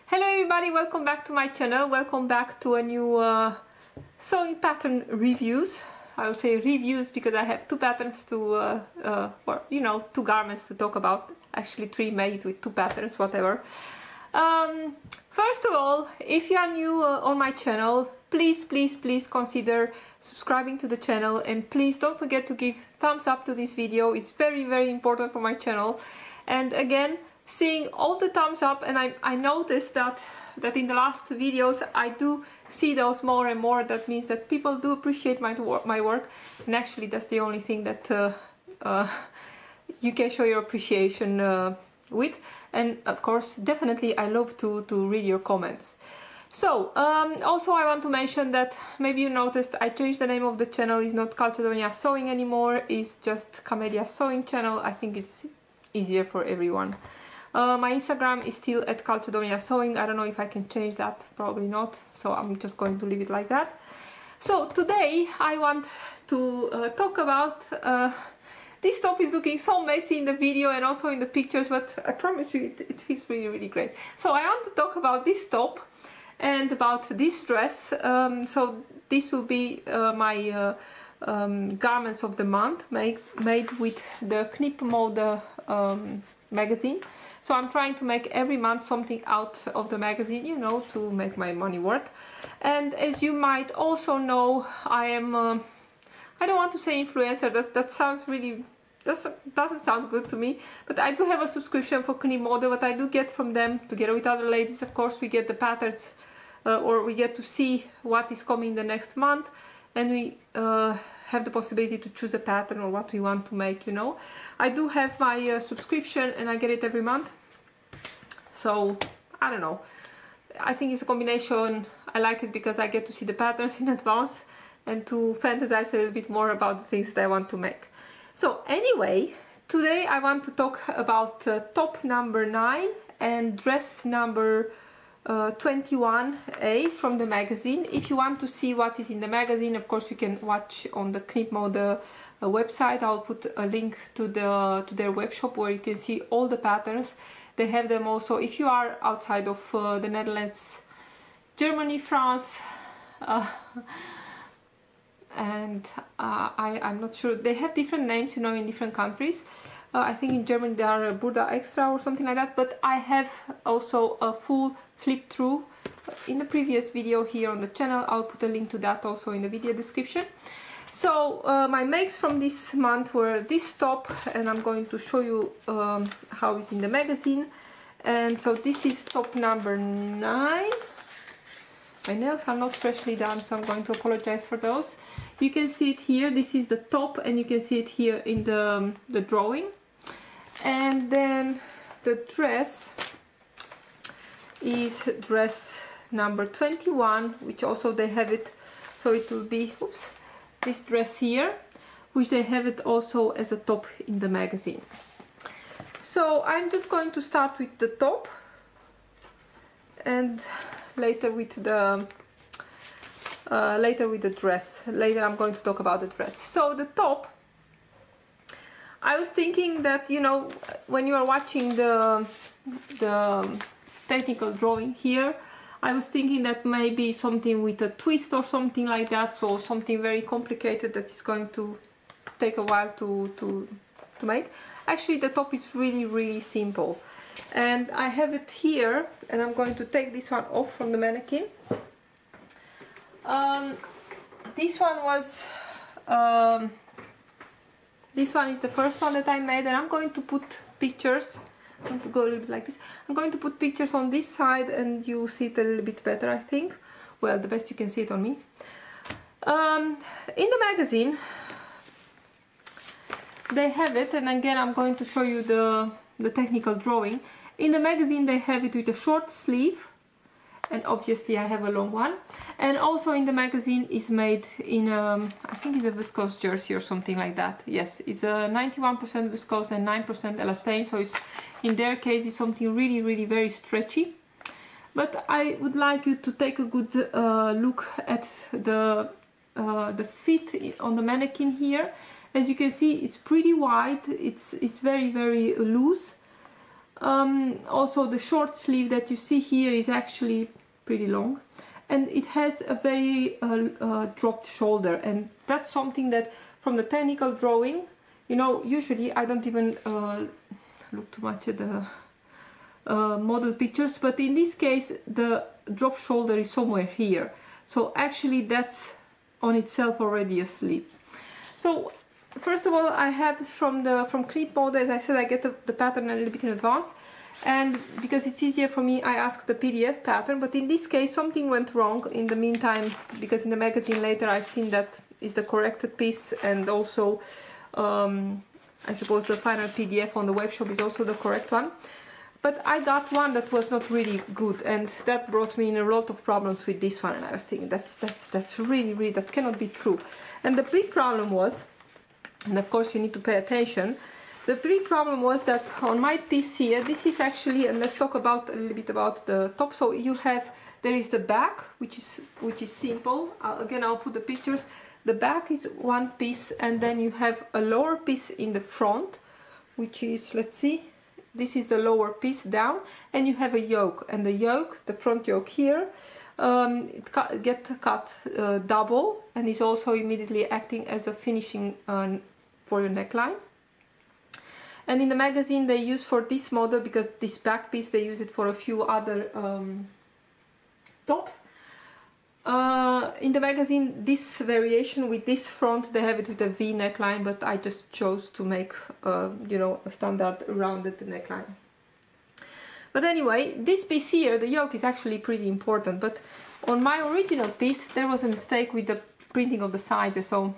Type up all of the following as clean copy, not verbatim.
Hello everybody, welcome back to my channel. Welcome back to a new sewing pattern reviews. I will say reviews because I have two patterns to, two garments to talk about. Actually three made with two patterns, whatever. First of all, if you are new on my channel, please consider subscribing to the channel, and please don't forget to give thumbs up to this video. It's very important for my channel. And again, seeing all the thumbs up, and I noticed that in the last videos I do see those more and more. That means that people do appreciate my work, and actually that's the only thing that you can show your appreciation with. And of course, definitely I love to read your comments. So also I want to mention that maybe you noticed I changed the name of the channel. It's not Calcedonia Sewing anymore, it's just Camelia Sewing channel. I think it's easier for everyone. My Instagram is still at Calcedonia Sewing. I don't know if I can change that, probably not, so I'm just going to leave it like that. So today I want to talk about this top. Is looking so messy in the video and also in the pictures, but I promise you it feels really great. So I want to talk about this top and about this dress. So this will be my garments of the month, made with the Knipmode magazine. So I'm trying to make every month something out of the magazine, you know, to make my money worth. And as you might also know, I am I don't want to say influencer, that sounds really, doesn't sound good to me, but I do have a subscription for Knipmode. What I do get from them, together with other ladies, of course, we get the patterns, or we get to see what is coming the next month, and we have the possibility to choose a pattern or what we want to make, you know. I do have my subscription and I get it every month. So, I don't know. I think it's a combination. I like it because I get to see the patterns in advance and to fantasize a little bit more about the things that I want to make. So, anyway, today I want to talk about top number 9 and dress number 21A from the magazine. If you want to see what is in the magazine, of course you can watch on the Knipmode website. I'll put a link to their web shop where you can see all the patterns. They have them also if you are outside of the Netherlands, Germany, France, and I'm not sure. They have different names, you know, in different countries. I think in Germany they are Burda Extra or something like that, but I have also a full flip through in the previous video here on the channel. I'll put a link to that also in the video description. So my makes from this month were this top, and I'm going to show you how it's in the magazine. And so this is top number 9. My nails are not freshly done, so I'm going to apologize for those. You can see it here. This is the top, and you can see it here in the drawing. And then the dress is dress number 21, which also they have it, so it will be, oops, this dress here, which they have it also as a top in the magazine. So I'm just going to start with the top, and later with the dress. Later I'm going to talk about the dress. So the top, I was thinking that, you know, when you are watching the technical drawing here, I was thinking that maybe something with a twist or something like that, so something very complicated that is going to take a while to make. Actually the top is really simple, and I have it here, and I'm going to take this one off from the mannequin. This one was this one is the first one that I made, and I'm going to put pictures. I'm going to go a little bit like this. I'm going to put pictures on this side, and you see it a little bit better, I think. Well, the best you can see it on me. In the magazine they have it, and again I'm going to show you the technical drawing. In the magazine they have it with a short sleeve, and obviously I have a long one. And also in the magazine is made in I think it's a viscose jersey or something like that. Yes, it's a 91% viscose and 9% elastane, so it's, in their case, it's something really very stretchy. But I would like you to take a good look at the fit on the mannequin here. As you can see, it's pretty wide, it's very loose. Also the short sleeve that you see here is actually pretty long, and it has a very dropped shoulder, and that's something that from the technical drawing, you know, usually I don't even look too much at the model pictures, but in this case the drop shoulder is somewhere here, so actually that's on itself already a sleeve. So first of all, I had from Knipmode, as I said, I get the pattern a little bit in advance, and because it's easier for me, I asked the PDF pattern, but in this case something went wrong in the meantime, because in the magazine later I've seen that is the corrected piece, and also I suppose the final PDF on the web shop is also the correct one. But I got one that was not really good, and that brought me in a lot of problems with this one, and I was thinking that's really, that cannot be true. And the big problem was, and of course you need to pay attention, the big problem was that on my piece here, this is actually, and let's talk about a little bit about the top. So you have, there is the back, which is simple. Again, I'll put the pictures. The back is one piece, and then you have a lower piece in the front, which is, let's see, this is the lower piece down, and you have a yoke, and the yoke, the front yoke here, it gets cut double, and is also immediately acting as a finishing for your neckline. And in the magazine they use for this model, because this back piece, they use it for a few other tops. In the magazine, this variation with this front, they have it with a V neckline, but I just chose to make, you know, a standard rounded neckline. But anyway, this piece here, the yoke, is actually pretty important, but on my original piece there was a mistake with the printing of the sides. So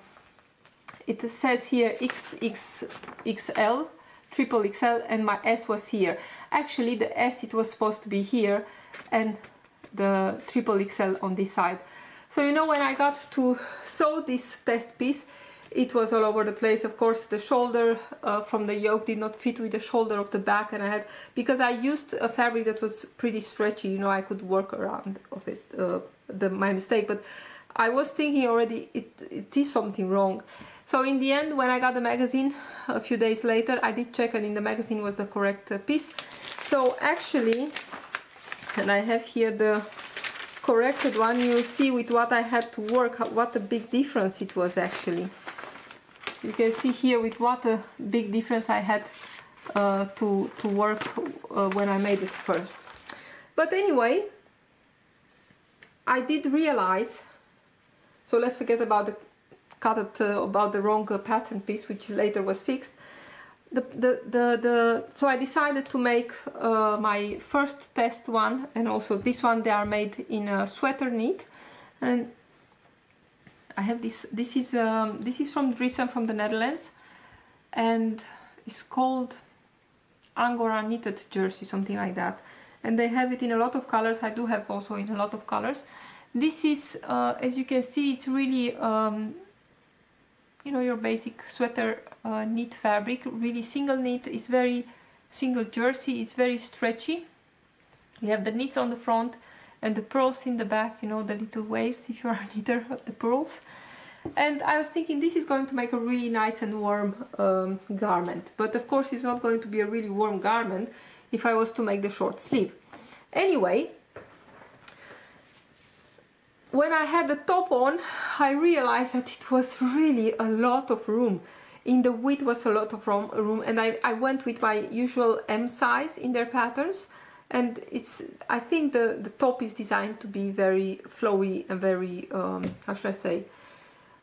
it says here XXXL, triple XL, and my S was here. Actually the S, it was supposed to be here, and the triple XL on this side. So you know, when I got to sew this test piece, it was all over the place. Of course the shoulder from the yoke did not fit with the shoulder of the back, and I had, because I used a fabric that was pretty stretchy, you know, I could work around of it, my mistake, but I was thinking already it is something wrong. So in the end, when I got the magazine a few days later, I did check, and in the magazine was the correct piece. So actually, and I have here the corrected one, you'll see with what I had to work, what a big difference it was actually. You can see here with what a big difference I had to work when I made it first. But anyway, I did realize, so let's forget about the about the wrong pattern piece, which later was fixed. So I decided to make my first test one, and also this one, they are made in a sweater knit, and I have this. This is from Driessen, from the Netherlands, and it's called Angora knitted jersey, something like that. And they have it in a lot of colors. I do have also in a lot of colors. This is, as you can see, it's really, you know, your basic sweater knit fabric, really single knit. It's very single jersey, it's very stretchy. You have the knits on the front and the pearls in the back, you know, the little waves, if you are a knitter, of the pearls. And I was thinking this is going to make a really nice and warm garment, but of course it's not going to be a really warm garment if I was to make the short sleeve. Anyway, when I had the top on, I realized that it was really a lot of room. In the width was a lot of room, and I went with my usual M size in their patterns, and I think the top is designed to be very flowy and very, how should I say,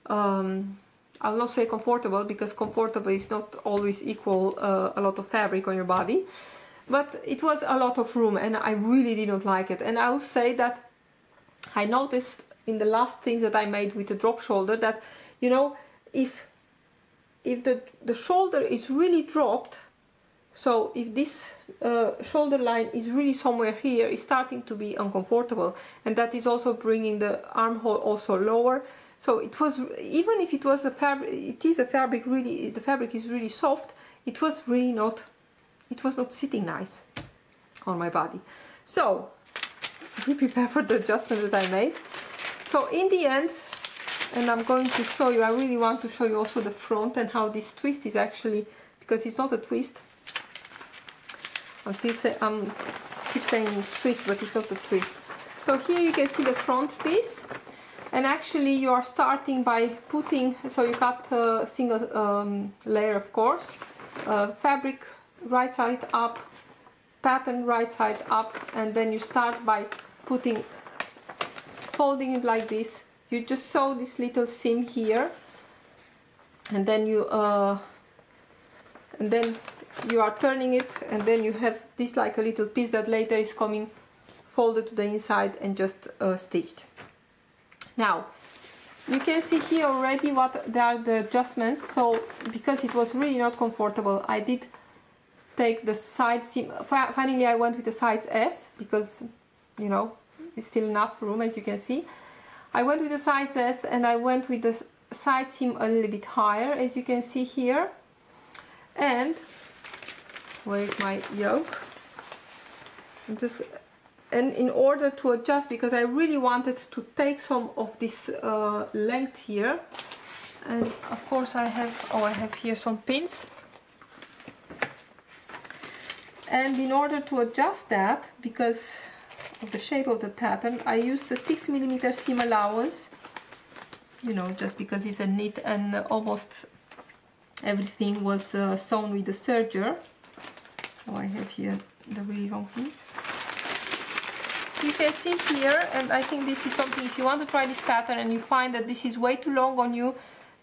I'll not say comfortable, because comfortable is not always equal a lot of fabric on your body, but it was a lot of room, and I really did not like it. And I will say that I noticed in the last things that I made with the drop shoulder that, you know, if the shoulder is really dropped, so if this shoulder line is really somewhere here, it's starting to be uncomfortable, and that is also bringing the armhole also lower. So it was, even if it was a fabric, it is a fabric, really, the fabric is really soft, it was really not, it was not sitting nice on my body. So be prepared for the adjustment that I made. So in the end, and I'm going to show you, I really want to show you also the front and how this twist is actually, because it's not a twist. I'm keep saying twist, but it's not a twist. So here you can see the front piece, and actually you are starting by putting, so you cut a single layer, of course, fabric right side up, pattern right side up, and then you start by folding it like this. You just sew this little seam here, and then you are turning it, and then you have this like a little piece that later is coming folded to the inside and just stitched. Now you can see here already what are the adjustments. So because it was really not comfortable, I did take the side seam. Finally I went with the size S because, you know, it's still enough room, as you can see. I went with the size S, and I went with the side seam a little bit higher, as you can see here. And where is my yoke? And in order to adjust, because I really wanted to take some of this length here, and of course I have here some pins. And in order to adjust that, because of the shape of the pattern, I used a 6mm seam allowance, you know, just because it's a knit and almost everything was sewn with the serger. Oh, I have here the really wrong piece. You can see here, and I think this is something, if you want to try this pattern and you find that this is way too long on you,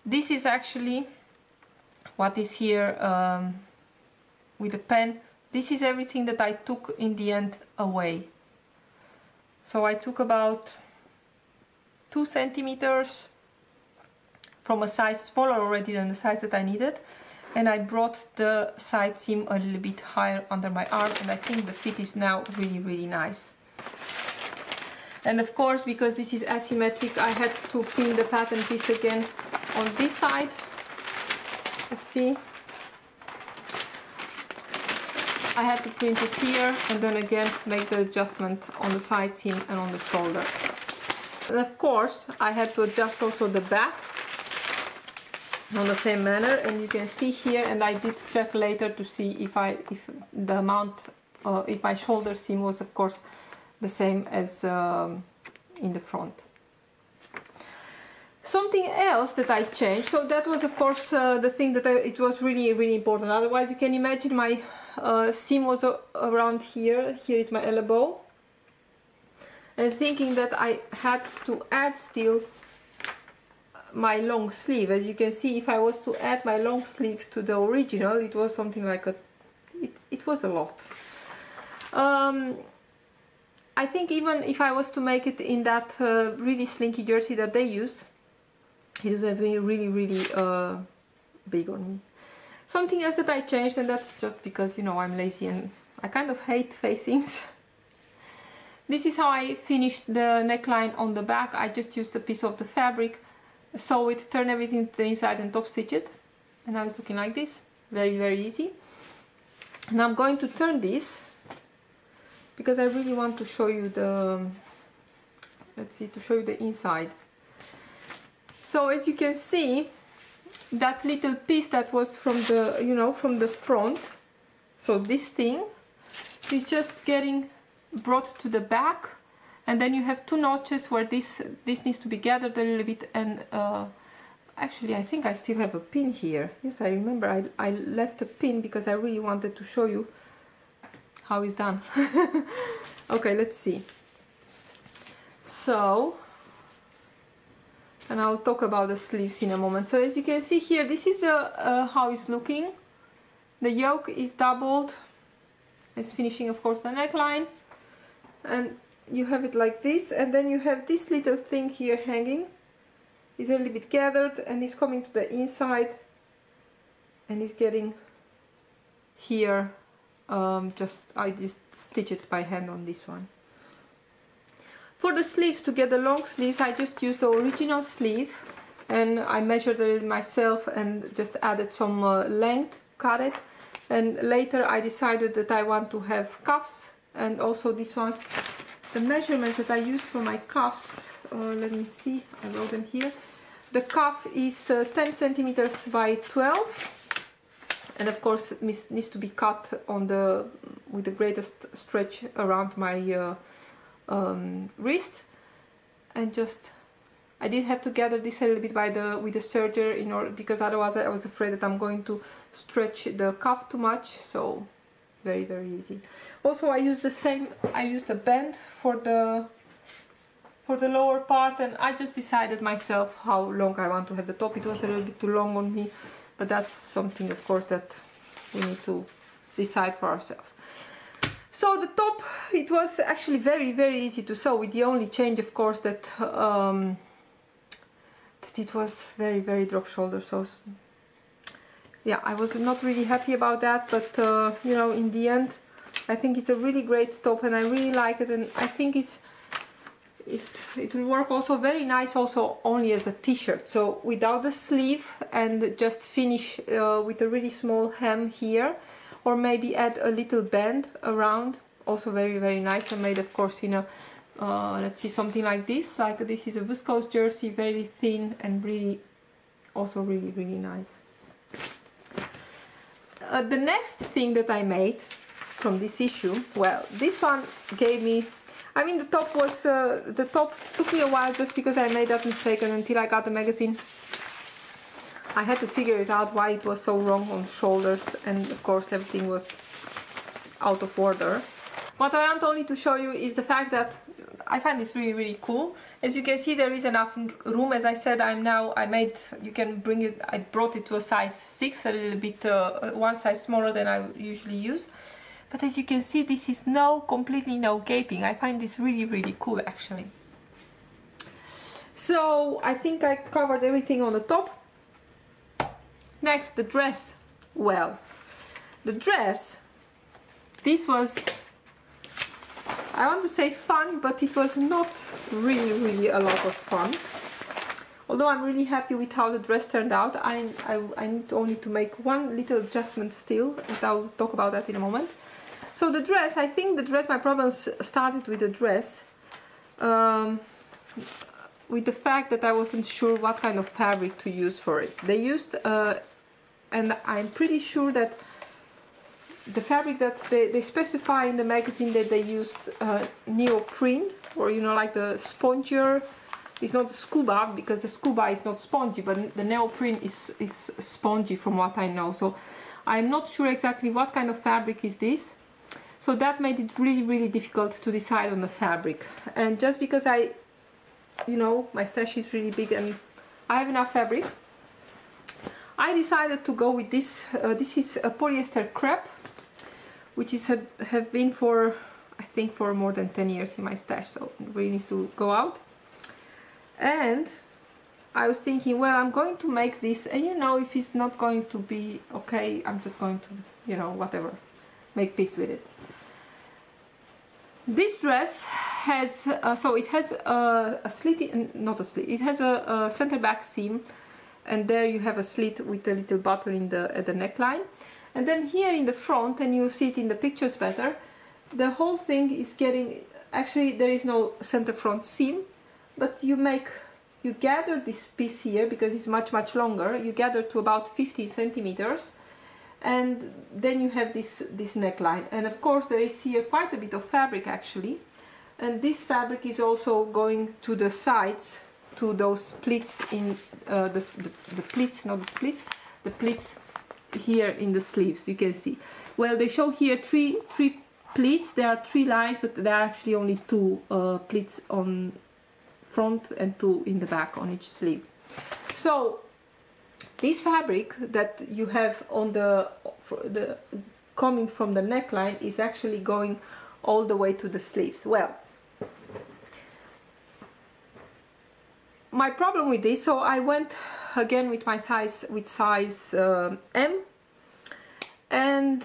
this is actually what is here with the pen. This is everything that I took in the end away. So I took about 2 centimeters from a size smaller already than the size that I needed, and I brought the side seam a little bit higher under my arm, and I think the fit is now really nice. And of course, because this is asymmetric, I had to pin the pattern piece again on this side. Let's see. I had to print it here, and then again make the adjustment on the side seam and on the shoulder. And of course I had to adjust also the back on the same manner, and you can see here, and I did check later to see if the amount, if my shoulder seam was of course the same as in the front. Something else that I changed, so that was of course the thing that it was really important. Otherwise you can imagine my seam was around here. Here is my elbow, and thinking that I had to add still my long sleeve. As you can see, if I was to add my long sleeve to the original, it was something like it was a lot. I think even if I was to make it in that really slinky jersey that they used, it would have been really big on me. Something else that I changed, and that's just because, you know, I'm lazy and I kind of hate facings. This is how I finished the neckline on the back. I just used a piece of the fabric, sew it, turn everything to the inside and top stitch it. And now it's looking like this. Very easy. And I'm going to turn this because I really want to show you the, let's see, to show you the inside. So as you can see, that little piece that was from the, you know, from the front, so this thing is just getting brought to the back, and then you have 2 notches where this needs to be gathered a little bit, and actually I think I still have a pin here. Yes, I remember I left a pin because I really wanted to show you how it's done. Okay, let's see. So, and I'll talk about the sleeves in a moment. So as you can see here, this is the how it's looking. The yoke is doubled. It's finishing, of course, the neckline, and you have it like this, and then you have this little thing here hanging. It's a little bit gathered, and it's coming to the inside, and it's getting here. I just stitch it by hand on this one. For the sleeves, to get the long sleeves, I just used the original sleeve, and I measured it myself and just added some length, cut it, and later I decided that I want to have cuffs, and also these ones. The measurements that I used for my cuffs, let me see, I wrote them here. The cuff is 10 centimeters by 12, and of course it needs to be cut on the with the greatest stretch around my wrist, and just I did have to gather this a little bit with the serger in order, because otherwise I was afraid that I'm going to stretch the cuff too much. So very, very easy. Also, I used a band for the lower part, and I just decided myself how long I want to have the top. It was a little bit too long on me, but that's something, of course, that we need to decide for ourselves. So the top, it was actually very, very easy to sew, with the only change, of course, that it was very, very drop shoulder. So yeah, I was not really happy about that, but you know, in the end, I think it's a really great top, and I really like it, and I think it will work also very nice also only as a t-shirt, so without the sleeve, and just finish with a really small hem here, or maybe add a little band around. Also very, very nice, and made, of course, in a let's see, something like this. Like this is a viscose jersey, very thin, and really, also really, really nice. The next thing that I made from this issue, well, this one gave me, I mean, the top took me a while, just because I made that mistake, and until I got the magazine I had to figure it out why it was so wrong on shoulders, and of course everything was out of order. What I want only to show you is the fact that I find this really, really cool. As you can see, there is enough room. As I said, you can bring it, I brought it to a size 6, a little bit, one size smaller than I usually use. But as you can see, this is completely no gaping. I find this really, really cool, actually. So I think I covered everything on the top. Next, the dress. Well, the dress, this was, I want to say fun, but it was not really, really a lot of fun. Although I'm really happy with how the dress turned out. I need only to make one little adjustment still, and I'll talk about that in a moment. So the dress, I think the dress, my problems started with the dress, with the fact that I wasn't sure what kind of fabric to use for it. They used, and I'm pretty sure that the fabric that they specify in the magazine, that they used neoprene, or you know, like the spongier. It's not the scuba, because the scuba is not spongy, but the neoprene is spongy from what I know. So I'm not sure exactly what kind of fabric is this. So that made it really, really difficult to decide on the fabric. And just because you know, my stash is really big and I have enough fabric, I decided to go with this. This is a polyester crepe, which have been for, I think, for more than 10 years in my stash, so it really needs to go out. And I was thinking, well, I'm going to make this, and you know, if it's not going to be okay, I'm just going to, you know, whatever, make peace with it. This dress has, so it has a slit, not a slit, it has a center back seam, and there you have a slit with a little button at the neckline. And then here in the front, and you'll see it in the pictures better, the whole thing is getting, actually there is no center front seam, but you gather this piece here, because it's much, much longer, you gather to about 15 centimeters, and then you have this neckline. And of course there is here quite a bit of fabric actually, and this fabric is also going to the sides, to those pleats in the pleats, not the splits, the pleats here in the sleeves. You can see, well, they show here three pleats. There are 3 lines, but there are actually only 2 pleats on front and 2 in the back on each sleeve. So this fabric that you have on the coming from the neckline is actually going all the way to the sleeves. Well, my problem with this, so I went again with my size M, and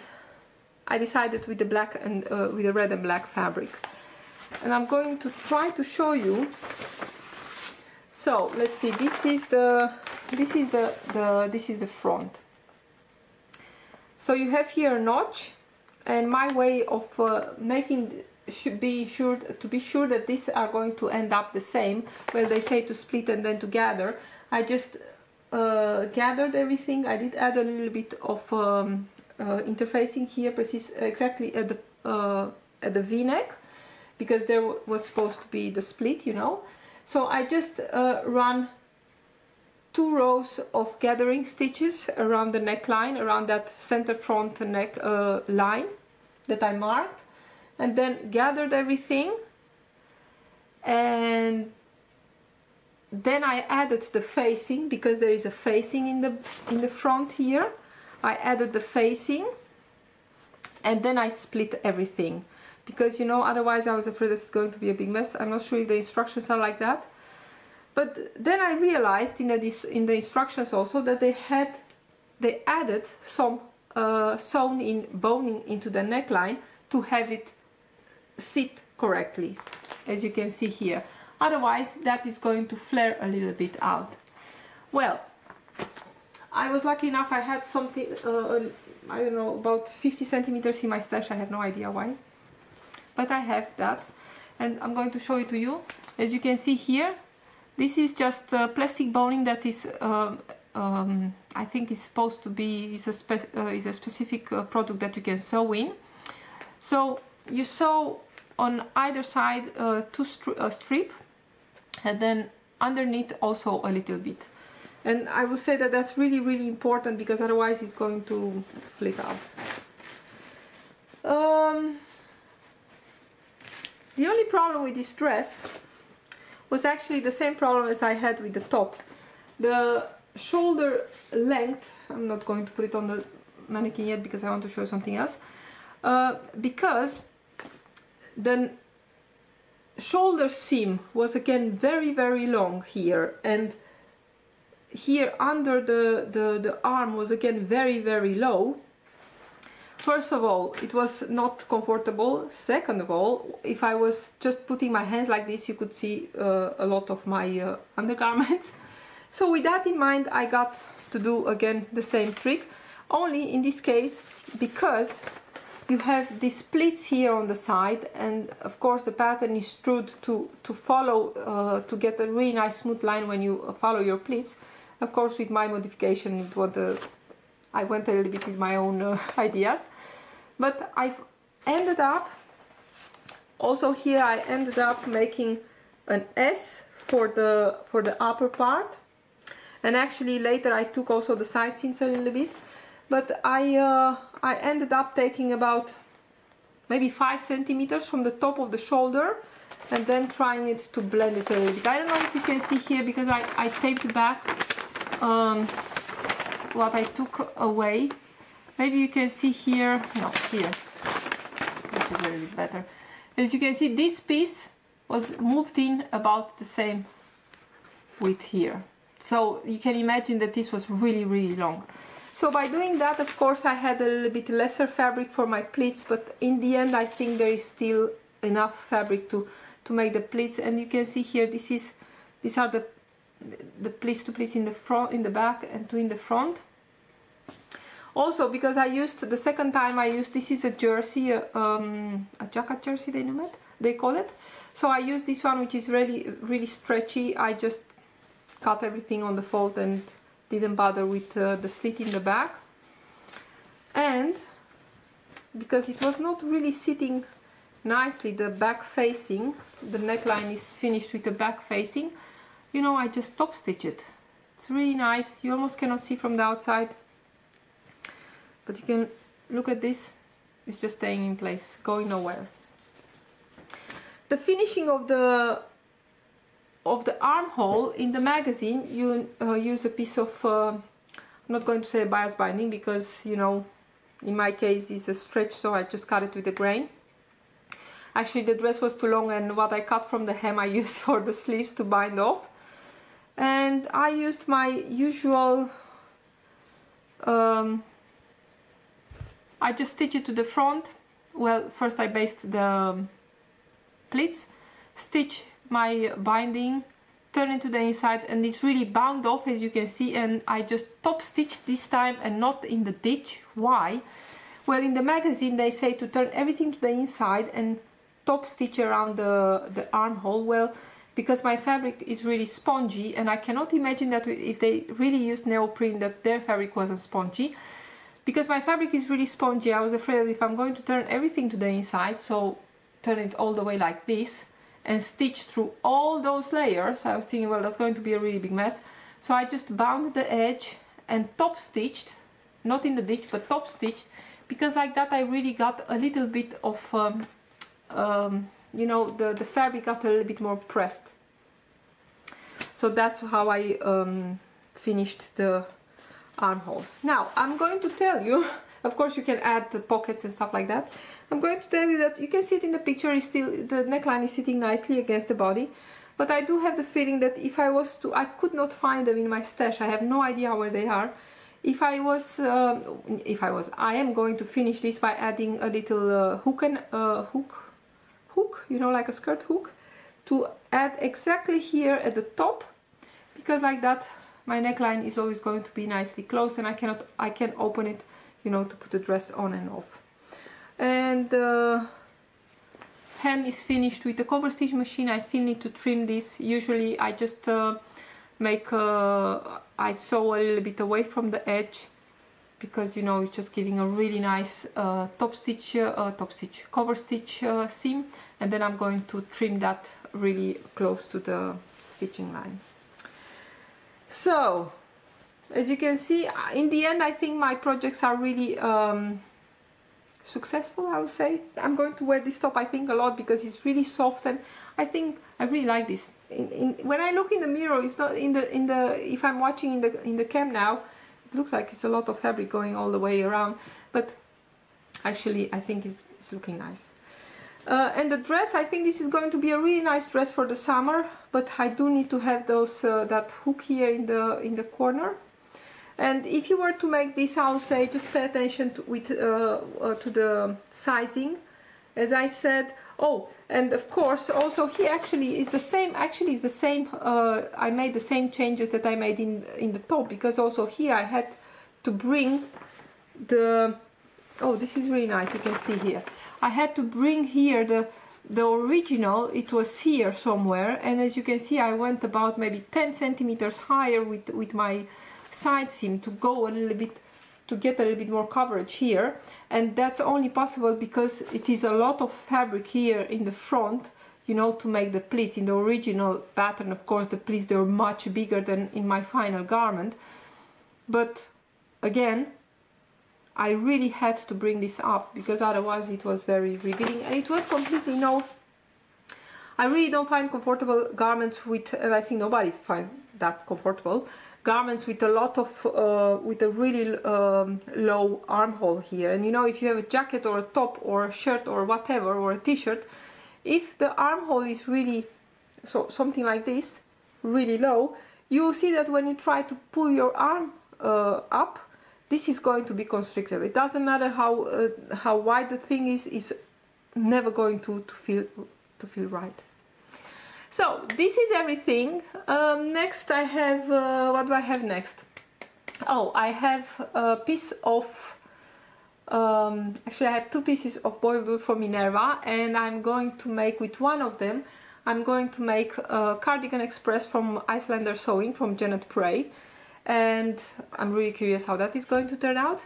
I decided with the black and with the red and black fabric, and I'm going to try to show you. So let's see, this is the front. So you have here a notch, and my way of making should be sure that these are going to end up the same. Well, they say to split and then to gather. I just gathered everything. I did add a little bit of interfacing here, exactly at the at the V-neck, because there was supposed to be the split, you know. So I just run 2 rows of gathering stitches around the neckline, around that center front neck line that I marked, and then gathered everything, and then I added the facing, because there is a facing in the front here. I added the facing, and then I split everything, because, you know, otherwise I was afraid that it's going to be a big mess. I'm not sure if the instructions are like that, but then I realized in the instructions also that they added some sewn in boning into the neckline to have it sit correctly, as you can see here. Otherwise that is going to flare a little bit out. Well, I was lucky enough, I had something, I don't know, about 50 centimeters in my stash. I have no idea why, but I have that, and I'm going to show it to you. As you can see here, this is just plastic boning that is, I think is supposed to be, is a specific product that you can sew in. So you sew on either side a strip, and then underneath also a little bit. And I would say that that's really, really important, because otherwise it's going to flit out. The only problem with this dress was actually the same problem as I had with the top. The shoulder length, I'm not going to put it on the mannequin yet because I want to show something else, because the shoulder seam was again very, very long here, and here under the arm was again very, very low. First of all, it was not comfortable. Second of all, if I was just putting my hands like this, you could see a lot of my undergarments. So with that in mind, I got to do again the same trick, only in this case because you have these splits here on the side, and of course the pattern is true to follow, to get a really nice smooth line when you follow your pleats. Of course, with my modification, I went a little bit with my own ideas, but I've ended up, also here I ended up making an S for the upper part, and actually later I took also the side seams a little bit, but I ended up taking about maybe 5 centimeters from the top of the shoulder, and then trying it to blend it a little bit. I don't know if you can see here, because I taped back what I took away. Maybe you can see here, no, here, this is a little bit better. As you can see, this piece was moved in about the same width here. So you can imagine that this was really, really long. So by doing that, of course, I had a little bit lesser fabric for my pleats, but in the end I think there is still enough fabric to make the pleats. And you can see here, these are the pleats, 2 pleats in the front, in the back, and 2 in the front. Also, because I used, the second time I used, this is a jersey, a jacket jersey they call it. So I used this one, which is really, really stretchy. I just cut everything on the fold and didn't bother with the slit in the back. And because it was not really sitting nicely, the back facing, the neckline is finished with the back facing, you know, I just top stitch it. It's really nice. You almost cannot see from the outside, but you can look at this. It's just staying in place, going nowhere. The finishing of the armhole in the magazine, you use a piece of, I'm not going to say bias binding, because, you know, in my case it's a stretch, so I just cut it with a grain. Actually, the dress was too long, and what I cut from the hem I used for the sleeves to bind off. And I used my usual, I just stitch it to the front. Well, first I basted the pleats, stitch my binding, turn it to the inside, and it's really bound off, as you can see. And I just top stitched this time and not in the ditch. Why? Well, in the magazine they say to turn everything to the inside and top stitch around the armhole. Well, because my fabric is really spongy, and I cannot imagine that if they really used neoprene that their fabric wasn't spongy. because my fabric is really spongy, I was afraid that if I'm going to turn everything to the inside, so turn it all the way like this and stitch through all those layers, I was thinking, well, that's going to be a really big mess. So I just bound the edge and top stitched, not in the ditch, but top stitched, because like that I really got a little bit of, you know, the fabric got a little bit more pressed. So that's how I finished the armholes. Now I'm going to tell you, of course you can add the pockets and stuff like that. I'm going to tell you that you can see it in the picture, is still, the neckline is sitting nicely against the body, but I do have the feeling that if I was to, I could not find them in my stash. I have no idea where they are. I am going to finish this by adding a little hook, you know, like a skirt hook, to add exactly here at the top, because like that my neckline is always going to be nicely closed, and I can open it, you know, to put the dress on and off. And the hem is finished with the cover stitch machine. I still need to trim this. Usually I just I sew a little bit away from the edge, because, you know, it's just giving a really nice cover stitch seam, and then I'm going to trim that really close to the stitching line. So as you can see, in the end I think my projects are really successful, I would say. I'm going to wear this top, I think, a lot, because it's really soft, and I think I really like this. When I look in the mirror, it's not if I'm watching in the cam now, it looks like it's a lot of fabric going all the way around, but actually I think it's looking nice. And the dress, I think this is going to be a really nice dress for the summer, but I do need to have those that hook here in the corner. And if you were to make this, I would say just pay attention to the sizing, as I said. Oh, and of course also here actually is the same. I made the same changes that I made in the top, because also here I had to bring the, oh, this is really nice, you can see here. I had to bring here the original, it was here somewhere, and as you can see I went about maybe 10 centimeters higher with my side seam to go a little bit, to get a little bit more coverage here, and that's only possible because it is a lot of fabric here in the front, you know, to make the pleats. In the original pattern, of course, the pleats, they were much bigger than in my final garment, but again I really had to bring this up, because otherwise it was very revealing, and it was completely, no, I really don't find comfortable garments with, and I think nobody finds that comfortable, garments with a lot of, with a really low armhole here. And you know, if you have a jacket or a top or a shirt or whatever, or a t-shirt, if the armhole is really, so something like this, really low, you will see that when you try to pull your arm up, this is going to be constricted. It doesn't matter how wide the thing is never going to feel right. So this is everything. Next I have, what do I have next? Oh, I have a piece of, actually I have two pieces of boiled wool from Minerva, and I'm going to make, with one of them, I'm going to make a cardigan express from Icelander Sewing, from Janet Prey, and I'm really curious how that is going to turn out.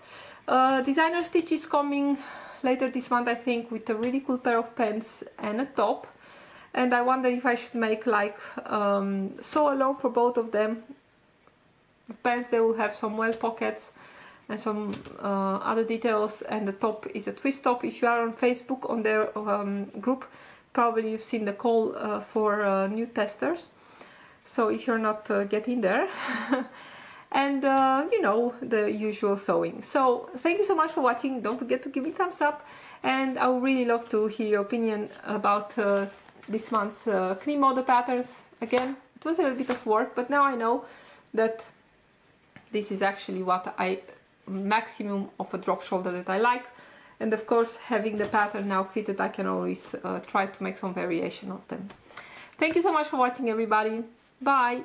Designer Stitch is coming later this month, I think, with a really cool pair of pants and a top. And I wonder if I should make like sew along for both of them. The pants, they will have some well pockets and some other details, and the top is a twist top. If you are on Facebook, on their group, probably you've seen the call for new testers. So if you're not, get in there. And you know, the usual sewing. So thank you so much for watching. Don't forget to give me a thumbs up, and I would really love to hear your opinion about this month's Knipmode patterns. Again, it was a little bit of work, but now I know that this is actually what maximum of a drop shoulder that I like. And of course, having the pattern now fitted, I can always try to make some variation of them. Thank you so much for watching, everybody. Bye!